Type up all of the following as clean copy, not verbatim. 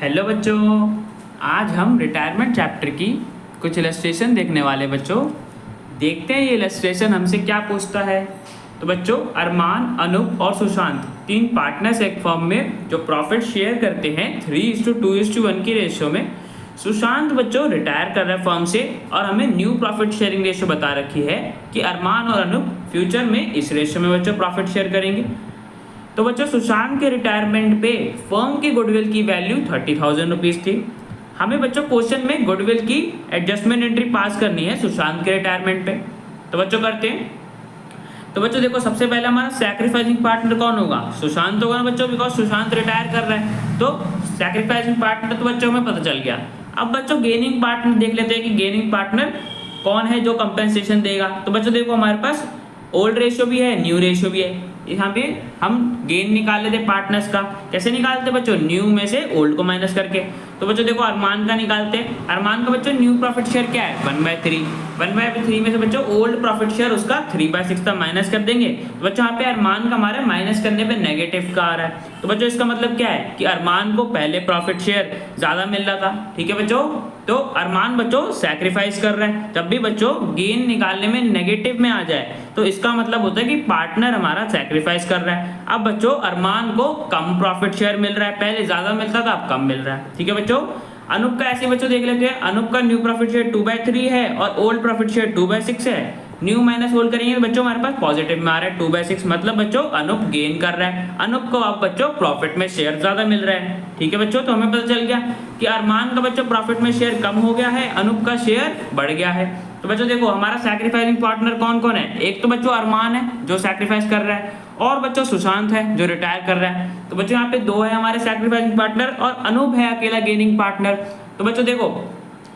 Hello बच्चों, आज हम रिटायरमेंट चैप्टर की कुछ इलस्ट्रेशन देखने वाले बच्चों। देखते हैं ये इलस्ट्रेशन हमसे क्या पूछता है। तो बच्चों, अरमान, अनूप और सुशांत तीन पार्टनर्स एक फर्म में जो प्रॉफिट शेयर करते हैं 3:2:1 की रेशियो में। सुशांत बच्चों रिटायर कर रहे हैं फर्म से और हमें न्यू प्रॉफिट शेयरिंग रेशियो बता रखी है कि अरमान और अनूप फ्यूचर में इस रेशियो में बच्चों प्रॉफिट शेयर करेंगे। तो बच्चों, सुशांत के रिटायरमेंट पे फर्म की गुडविल की वैल्यू 30,000 रुपीज़ थी। हमें बच्चों क्वेश्चन में गुडविल की एडजस्टमेंट एंट्री पास करनी है सुशांत के रिटायरमेंट पे। तो बच्चों करते हैं। तो बच्चों देखो, सबसे पहले हमारा सैक्रिफाइसिंग पार्टनर कौन होगा? सुशांत होगा ना बच्चों, बिकॉज सुशांत रिटायर कर रहा है। तो सैक्रिफाइसिंग पार्टनर तो बच्चों हमें पता चल गया। अब बच्चों गेनिंग पार्टनर देख लेते हैं कि गेनिंग पार्टनर कौन है जो कंपेंसेशन देगा। तो बच्चों देखो, हमारे पास ओल्ड रेशियो भी है, न्यू रेशियो भी है। यहाँ पे हम गेन निकाल लेते पार्टनर्स का। कैसे निकालते बच्चों? न्यू में से ओल्ड को माइनस करके। तो बच्चों देखो, अरमान का निकालते हैं। अरमान का बच्चों न्यू प्रॉफिट शेयर क्या है? 1/3। 1/3 में से बच्चों ओल्ड प्रॉफिट शेयर उसका 3/6 का माइनस कर देंगे। तो बच्चों यहाँ पे अरमान का हमारे माइनस करने पे नेगेटिव का आ रहा है। तो बच्चों इसका मतलब क्या है कि अरमान को पहले प्रॉफिट शेयर ज्यादा मिल रहा था। ठीक है बच्चों, तो अरमान बच्चों सैक्रिफाइस कर रहे हैं। जब भी बच्चों गेन निकालने में नेगेटिव में आ जाए तो इसका मतलब होता है कि पार्टनर हमारा सैक्रिफाइस कर रहा है। अब बच्चों अरमान को कम प्रॉफिट शेयर मिल रहा है, पहले ज्यादा मिलता था अब कम मिल रहा है। ठीक है बच्चों, अनूप का ऐसे बच्चों देख लेते हैं। अनूप का न्यू प्रॉफिट शेयर 2/3 है और ओल्ड प्रॉफिट शेयर 2/6 है। न्यू माइनस ओल्ड करेंगे तो बच्चों हमारे पास पॉजिटिव में आ रहा है 2/6, मतलब बच्चों अनूप गेन कर रहा है। अनूप को अब बच्चों प्रॉफिट में शेयर ज्यादा मिल रहा है। ठीक है बच्चों, तो हमें पता चल गया कि अरमान का बच्चों प्रॉफिट में शेयर कम हो गया है, अनूप का शेयर बढ़ गया है। तो बच्चों देखो, हमारा सैक्रिफाइसिंग पार्टनर कौन कौन है? एक तो बच्चों अरमान है जो सैक्रिफाइस कर रहा है, और बच्चों सुशांत है जो रिटायर कर रहा है। तो बच्चों यहाँ पे दो है हमारे सैक्रिफाइसिंग पार्टनर और अनूप है अकेला गेनिंग पार्टनर। तो बच्चों देखो,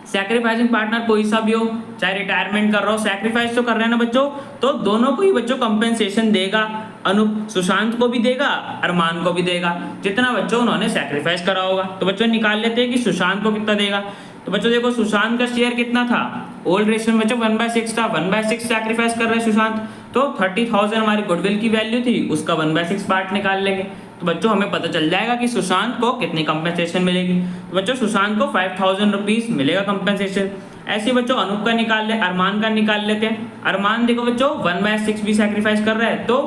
सैक्रिफाइसिंग पार्टनर कोई सा भी हो, चाहे रिटायरमेंट कर रहा हो, सैक्रिफाइस तो कर रहे हैं ना बच्चों, तो दोनों को ही बच्चों कंपेंसेशन देगा। अनूप सुशांत को भी देगा, अरमान को भी देगा, जितना बच्चों उन्होंने सैक्रिफाइस करा होगा। तो बच्चों निकाल लेते हैं कि सुशांत को कितना देगा। तो बच्चों देखो, सुशांत का शेयर कितना था? ओल्ड रेशियो में बच्चों 1/6 था। 1/6 सैक्रिफाइस कर रहे हैं सुशांत, तो 30,000 हमारी गुडविल की वैल्यू थी, उसका 1/6 पार्ट निकाल लेंगे। तो बच्चों हमें पता चल जाएगा कि सुशांत को कितनी कंपेंसेशन मिलेगी। तो बच्चों सुशांत को 5,000 रुपीज मिलेगा कंपेंसेशन। ऐसे बच्चों अनूप का निकाल ले, अरमान का निकाल लेते हैं। अरमान देखो बच्चों 1/6 भी सैक्रिफाइस कर रहा है, तो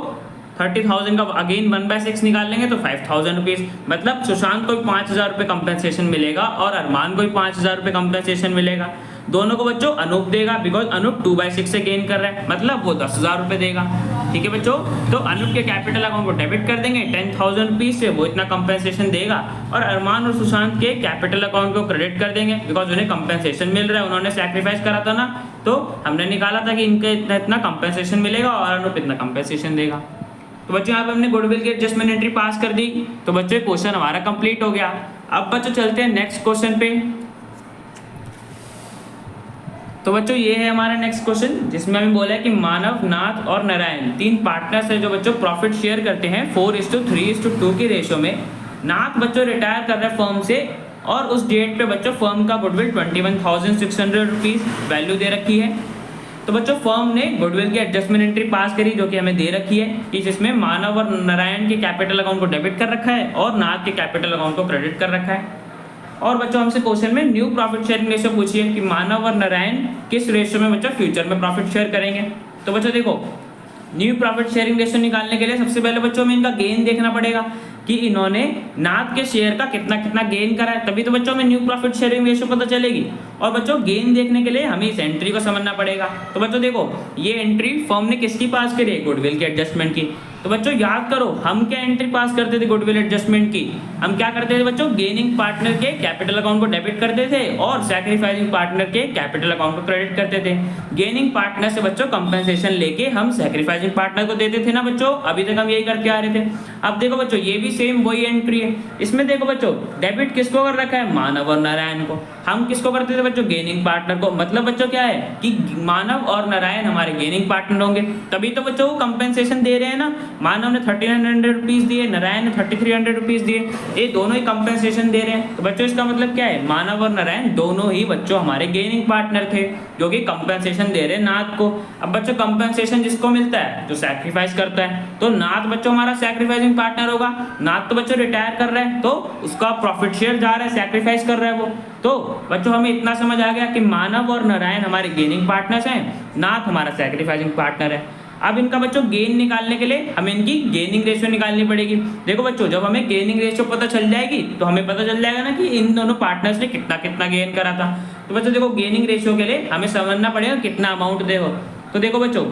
30,000 का अगेन 1/6 निकाल लेंगे तो 5,000 रुपीज, मतलब सुशांत को 5,000 रुपये कंपेंसेशन मिलेगा और अरमान को भी 5,000 रुपये कंपेंसेशन मिलेगा। दोनों को बच्चों अनूप देगा, बिकॉज अनूप 2/6 से गेन कर रहा है, मतलब वो 10,000 रुपये देगा। ठीक है बच्चों, तो अनूप के कैपिटल अकाउंट को डेबिट कर देंगे 10,000 रुपीज से, वो इतना कंपेंसेशन देगा। और अरमान और सुशांत के कैपिटल अकाउंट को क्रेडिट कर देंगे, बिकॉज उन्हें कंपेंसेशन मिल रहा है, उन्होंने सैक्रिफाइस करा था ना, तो हमने निकाला था कि इनके इतना कंपेंसेशन मिलेगा और अनूप इतना कंपेंसेशन देगा। तो बच्चों यहाँ पे हमने गुडविल की एडजस्टमेंट एंट्री पास कर दी। तो बच्चों क्वेश्चन हमारा कंप्लीट हो गया। अब बच्चों चलते हैं नेक्स्ट क्वेश्चन पे। तो बच्चों ये है हमारा नेक्स्ट क्वेश्चन, जिसमें हमें बोला है कि मानव, नाथ और नारायण तीन पार्टनर्स है जो बच्चों प्रॉफिट शेयर करते हैं 4:3:2 की रेशियो में। नाथ बच्चों रिटायर कर रहे हैं फर्म से और उस डेट पे बच्चों फर्म का गुडविल 21,600 रुपीज वैल्यू दे रखी है। तो बच्चों फर्म ने गुडविल की एडजस्टमेंट एंट्री पास करी, जो कि हमें दे रखी है कि जिसमें मानव और नारायण के कैपिटल अकाउंट को डेबिट कर रखा है और नाथ के कैपिटल अकाउंट को क्रेडिट कर रखा है। और बच्चों हमसे क्वेश्चन में न्यू प्रॉफिट शेयरिंग रेशियो पूछिए कि मानव और नारायण किस रेशियो में बच्चों फ्यूचर में प्रॉफिट शेयर करेंगे। तो बच्चों देखो, न्यू प्रॉफिट शेयरिंग रेशियो निकालने के लिए सबसे पहले बच्चों में इनका गेन देखना पड़ेगा कि इन्होंने नाथ के शेयर का कितना कितना गेन करा है, तभी तो बच्चों में न्यू प्रॉफिट शेयरिंग रेशियो पता चलेगी। और बच्चों गेन देखने के लिए हमें इस एंट्री को समझना पड़ेगा। तो बच्चों देखो, ये एंट्री फर्म ने किसकी पास करी है? गुडविल की एडजस्टमेंट की। तो बच्चों याद करो, हम क्या एंट्री पास करते थे गुडविल एडजस्टमेंट की? हम क्या करते थे बच्चों? गेनिंग पार्टनर के कैपिटल अकाउंट को डेबिट करते थे और सैक्रिफाइसिंग पार्टनर के कैपिटल अकाउंट को क्रेडिट करते थे। गेनिंग पार्टनर से बच्चों कंपेंसेशन लेके हम सैक्रिफाइसिंग पार्टनर को देते थे ना बच्चों, अभी तक हम यही करके आ रहे थे। अब देखो बच्चों, ये भी सेम वही एंट्री है। इसमें देखो बच्चों, डेबिट किसको कर रखा है? मानव और नारायण को। हम किसको करते थे बच्चों? गेनिंग पार्टनर को। मतलब बच्चों क्या है कि मानव और नारायण हमारे गेनिंग पार्टनर होंगे, तभी तो बच्चों कंपेंसेशन दे रहे हैं ना, मानव ने 3900 रुपीज़ दिए, नारायण ने 3300 रुपीज़ दिए, ये दोनों ही कंपेंसेशन दे रहे हैं। तो बच्चों इसका मतलब क्या है, मानव और नारायण दोनों ही बच्चों हमारे गेनिंग पार्टनर थे जो कि कंपेंसेशन दे रहे हैं नाथ को। अब बच्चों कंपेंसेशन जिसको मिलता है जो सैक्रिफाइस करता है, तो नाथ बच्चों हमारा सैक्रिफाइसिंग पार्टनर होगा। नाथ तो बच्चों रिटायर कर रहा है तो उसका प्रॉफिट शेयर जा रहा है, सैक्रिफाइस कर रहा है वो। तो बच्चों हमें इतना समझ आ गया कि मानव और नारायण हमारे गेनिंग पार्टनर्स हैं, नाथ हमारा सैक्रिफाइसिंग पार्टनर है। अब इनका बच्चों गेन निकालने के लिए हमें इनकी गेनिंग रेशियो निकालनी पड़ेगी। देखो बच्चों जब हमें गेनिंग रेशियो पता चल जाएगी तो हमें पता चल जाएगा ना कि इन दोनों पार्टनर्स ने कितना कितना गेन करा था। तो बच्चों देखो गेनिंग रेशियो के लिए हमें समझना पड़ेगा कितना अमाउंट दे हो। तो देखो बच्चों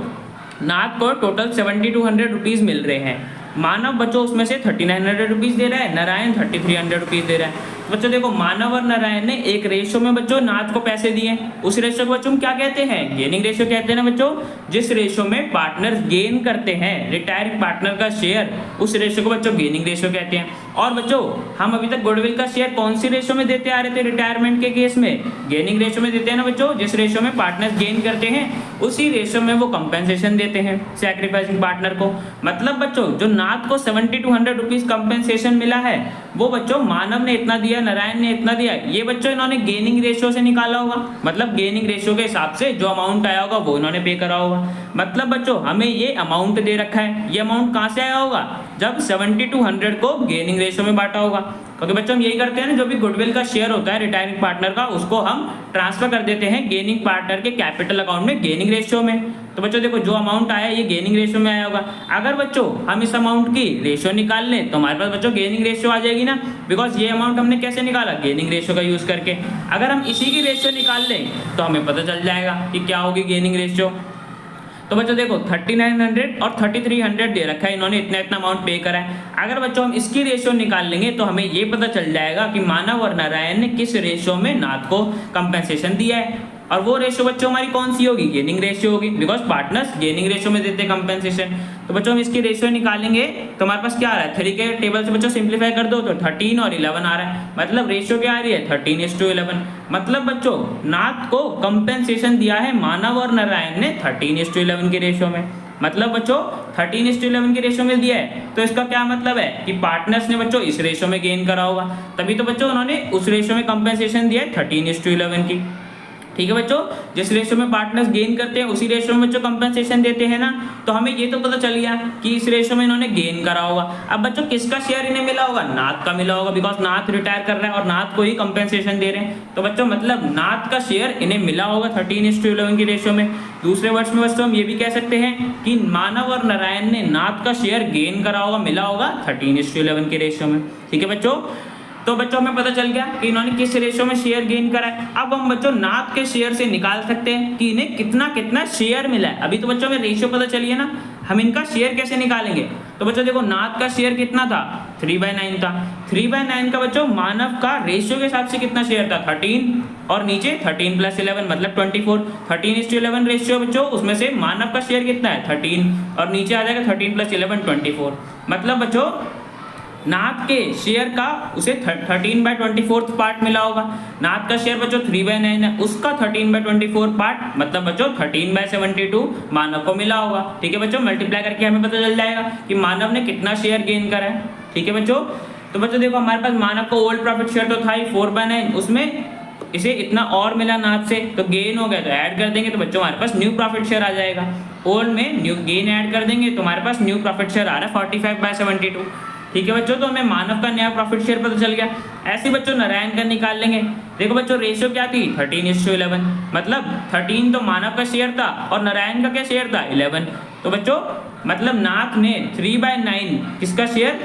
नाथ को टोटल 7200 रुपीज़ मिल रहे हैं, मानव बच्चों उसमें से 3900 रुपीज़ दे रहा है, नारायण 3300 रुपीज़ दे रहा है। बच्चों देखो मानव और नारायण ने एक रेशियो में बच्चों नाथ को पैसे दिए, उस रेशियो को बच्चों हम क्या कहते हैं, गेनिंग रेशियो कहते हैं ना बच्चों। जिस रेशियो में पार्टनर्स गेन करते हैं, रिटायरिंग पार्टनर का शेयर, उस रेशियो को बच्चों गेनिंग रेशियो कहते हैं। और बच्चों हम अभी तक गुडविल का शेयर कौन सी रेशियो में देते आ रहे थे रिटायरमेंट के केस में, गेनिंग रेशियो में देते हैं ना बच्चों। जिस रेशियो में पार्टनर्स गेन करते हैं उसी रेशियो में वो कंपेंसेशन देते हैं सैक्रिफाइसिंग पार्टनर को। मतलब बच्चों जो नाथ को 7200 रुपीज़ कंपेंसेशन मिला है वो बच्चों मानव ने इतना दिया, नारायण ने इतना दिया, ये बच्चों इन्होंने गेनिंग रेशियो से निकाला होगा। मतलब गेनिंग रेशियो के हिसाब से जो अमाउंट आया होगा वो इन्होंने पे करा होगा। मतलब बच्चों हमें ये अमाउंट दे रखा है, ये अमाउंट कहाँ से आया होगा, जब 7200 को गेनिंग रेशियो में बांटा होगा। क्योंकि बच्चों हम यही करते हैं ना, जो भी गुडविल का शेयर होता है रिटायरिंग पार्टनर का उसको हम ट्रांसफर कर देते हैं गेनिंग पार्टनर के कैपिटल अकाउंट में गेनिंग रेशियो में। तो बच्चों देखो जो अमाउंट आया ये गेनिंग रेशियो में आया होगा। अगर बच्चों हम इस अमाउंट की रेशियो निकाल लें तो हमारे पास बच्चों गेनिंग रेशियो आ जाएगी ना, बिकॉज ये अमाउंट हमने कैसे निकाला, गेनिंग रेशियो का यूज़ करके। अगर हम इसी की रेशियो निकाल लें तो हमें पता चल जाएगा कि क्या होगी गेनिंग रेशियो। तो बच्चों देखो 3900 और 3300 दे रखा है, इन्होंने इतना इतना अमाउंट पे करा है। अगर बच्चों हम इसकी रेशियो निकाल लेंगे तो हमें ये पता चल जाएगा कि मानव और नारायण ने किस रेशियो में नाथ को कंपेंसेशन दिया है। और वो रेशियो बच्चों हमारी कौन सी होगी, गेनिंग रेशियो होगी, बिकॉज पार्टनर्स गेनिंग रेशियो में देते हैं कंपेंसेशन। तो बच्चों हम इसकी रेशियो निकालेंगे तो हमारे पास क्या आ रहा है, 3 के टेबल से बच्चों सिंप्लीफाई कर दो तो 13 और 11 आ रहा है। मतलब रेशियो क्या आ रही है, 13:11। मतलब बच्चों नाथ को कंपेंसेशन दिया है मानव और नारायण ने 13:11 के रेशियो में। मतलब बच्चों 13:11 के रेशियो में दिया है, तो इसका क्या मतलब है कि पार्टनर्स ने बच्चों इस रेशियो में गेन करा होगा, तभी तो बच्चों उन्होंने उस रेशियो में कंपेंसेशन दिया है 13:11 की। ठीक है बच्चों, जिस रेशियो में पार्टनर्स गेन करते हैं उसी रेशियो में बच्चों कंपेंसेशन देते हैं ना। तो हमें ये तो पता चल गया कि इस रेशियो में इन्होंने गेन करा होगा। अब बच्चों किसका शेयर इन्हें मिला होगा, नाथ का मिला होगा, बिकॉज नाथ रिटायर कर रहा है और नाथ को ही कंपेंसेशन दे रहे हैं। तो बच्चों मतलब नाथ का शेयर इन्हें मिला होगा 13:11 की रेशियो में। दूसरे वर्ड्स में बच्चों हम ये भी कह सकते हैं कि मानव और नारायण ने नाथ का शेयर गेन करा होगा, मिला होगा 13:11 के रेशियो में। ठीक है बच्चों, तो बच्चों हमें पता चल गया कि इन्होंने किस रेशियो में शेयर गेन करा है। अब हम बच्चों नाथ के शेयर से निकाल सकते हैं कि इन्हें कितना कितना शेयर मिला है। अभी तो बच्चों हमें रेशियो पता चली है ना, हम इनका शेयर कैसे निकालेंगे। तो बच्चों देखो नाथ का शेयर कितना था, 3/9 था। 3/9 का बच्चों मानव का रेशियो के हिसाब से कितना शेयर था, 13 और नीचे 13 + 11 मतलब 24। 13:11 रेशियो बच्चों, उसमें से मानव का शेयर कितना है 13 और नीचे आ जाएगा 13 + 11 24। मतलब बच्चों नाथ के शेयर का उसे 13/24 पार्ट मिला होगा। नाथ का शेयर बच्चों 3/9 है, उसका 13/24 पार्ट मतलब बच्चों 13/72 मानव को मिला होगा। ठीक है बच्चों, मल्टीप्लाई करके हमें पता चल जाएगा कि मानव ने कितना शेयर गेन करा है। ठीक है बच्चों, तो बच्चों देखो हमारे पास मानव को ओल्ड प्रॉफिट शेयर तो था ही 4/9, उसमें इसे इतना और मिला नाथ से तो गेन हो गया, तो ऐड कर देंगे तो बच्चों हमारे पास न्यू प्रॉफिट शेयर आ जाएगा। ओल्ड में न्यू गेन ऐड कर देंगे तो हमारे पास न्यू प्रॉफिट शेयर आ रहा है 45/72। ठीक है बच्चों, तो हमें मानव का नया प्रॉफिट शेयर पता चल गया। ऐसे बच्चों नारायण का निकाल लेंगे। देखो बच्चों रेशियो क्या थी 13:11, मतलब 13 तो मानव का शेयर था और नारायण का क्या शेयर था 11। तो बच्चों मतलब नाथ ने 3/9 किसका शेयर,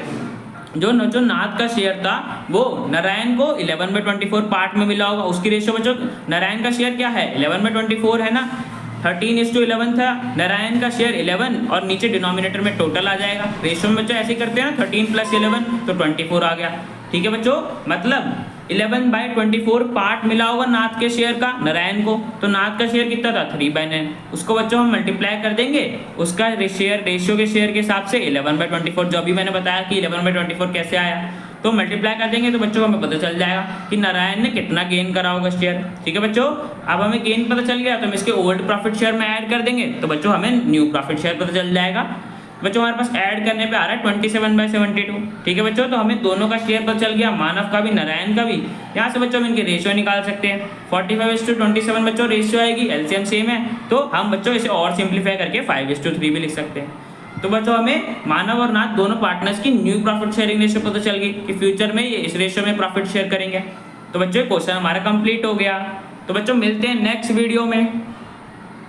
जो नाथ का शेयर था वो नारायण को 11/24 पार्ट में मिला होगा। उसकी रेशियो बच्चों नारायण का शेयर क्या है 11/24 है ना, 13:11 था, नारायण का शेयर 11 और नीचे डिनोमिनेटर में टोटल आ जाएगा। रेशियो में बच्चों ऐसे ही करते हैं ना, 13 + 11 तो 24 आ गया। ठीक है बच्चों, मतलब 11/24 पार्ट मिला होगा नाथ के शेयर का नारायण को। तो नाथ का शेयर कितना था 3/9, उसको बच्चों हम मल्टीप्लाई कर देंगे उसका शेयर रेशियो के शेयर के हिसाब से 11/24, जो अभी मैंने बताया कि 11/24 कैसे आया, तो मल्टीप्लाई कर देंगे तो बच्चों हमें पता चल जाएगा कि नारायण ने कितना गेन करा होगा शेयर। ठीक है बच्चों, अब हमें गेन पता चल गया तो हम इसके ओल्ड प्रॉफिट शेयर में ऐड कर देंगे तो बच्चों हमें न्यू प्रॉफिट शेयर पता चल जाएगा। बच्चों हमारे पास ऐड करने पे आ रहा है 27/72। ठीक है बच्चों, तो हमें दोनों का शेयर पता चल गया, मानव का भी नारायण का भी। यहाँ से बच्चों हम इनके रेशियो निकाल सकते हैं। 45:27 बच्चों रेशियो आएगी, एलसीएम सेम है, तो हम बच्चों इसे और सिंप्लीफाई करके 5:3 भी लिख सकते हैं। तो बच्चों हमें मानव और नाथ दोनों पार्टनर्स की न्यू प्रॉफिट शेयरिंग रेशियो पता चल गई कि फ्यूचर में ये इस रेशियो में प्रॉफिट शेयर करेंगे। तो बच्चों क्वेश्चन हमारा कंप्लीट हो गया। तो बच्चों मिलते हैं नेक्स्ट वीडियो में।